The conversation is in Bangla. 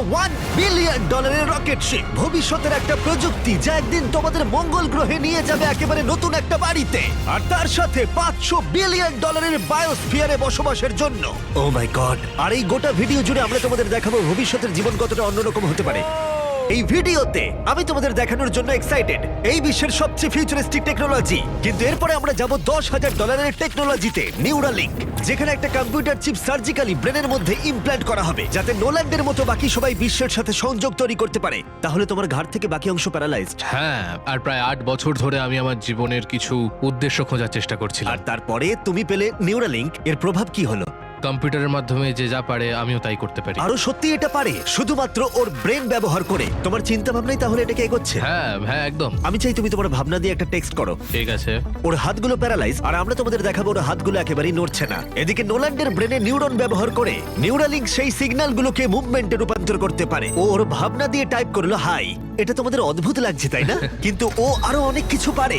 $1 বিলিয়ন রকেট শিপ, ভবিষ্যতের একটা প্রযুক্তি যা একদিন তোমাদের মঙ্গল গ্রহে নিয়ে যাবে একেবারে নতুন একটা বাড়িতে, আর তার সাথে $500 বিলিয়ন বায়োস্ফিয়ারে বসবাসের জন্য। ও মাই গড! আর এই গোটা ভিডিও জুড়ে আমরা তোমাদের দেখাবো ভবিষ্যতের জীবন কতটা অন্যরকম হতে পারে। এই ভিডিওতে আমি তোমাদের দেখানোর জন্য এক্সাইটেড এই বিশ্বের সবচেয়ে ফিউচারিস্টিক টেকনোলজি। কিন্তু এরপরে আমরা যাব $10,000 টেকনোলজিতে, নিউরালিঙ্ক, যেখানে একটা কম্পিউটার চিপ সার্জিক্যালি ব্রেনের মধ্যে ইমপ্ল্যান্ট করা হবে, যাতে নোল্যান্ডের মতো বাকি সবাই বিশ্বের সাথে সংযোগ তৈরি করতে পারে। তাহলে তোমার ঘাড় থেকে বাকি অংশ প্যারালাইজড। হ্যাঁ, আর প্রায় 8 বছর ধরে আমি আমার জীবনের কিছু উদ্দেশ্য খোঁজার চেষ্টা করছিলাম। আর তারপরে তুমি পেলে নিউরালিঙ্ক। এর প্রভাব কি হলো? কম্পিউটারের মাধ্যমে যে যা পারে আমিও তাই করতে পারি। আরো সত্যি এটা পারে, শুধুমাত্র ওর ব্রেন ব্যবহার করে। তোমার চিন্তা ভাবনাই তাহলে এটাকে এগোচ্ছে। হ্যাঁ হ্যাঁ, একদম। আমি চাই তুমি তোমার ভাবনা দিয়ে একটা টেক্সট করো। ঠিক আছে। ওর হাতগুলো প্যারালাইজ, আর আমরা তোমাদের দেখাবো ওর হাতগুলো একেবারেই নড়ছে না। এদিকে নোল্যান্ডের ব্রেনে নিউরন ব্যবহার করে নিউরালিঙ্ক সেই সিগন্যালগুলোকে মুভমেন্টে রূপান্তর করতে পারে। ও ওর ভাবনা দিয়ে টাইপ করলো হাই। এটা তোমাদের অদ্ভুত লাগছে তাই না? কিন্তু ও আরো অনেক কিছু পারে।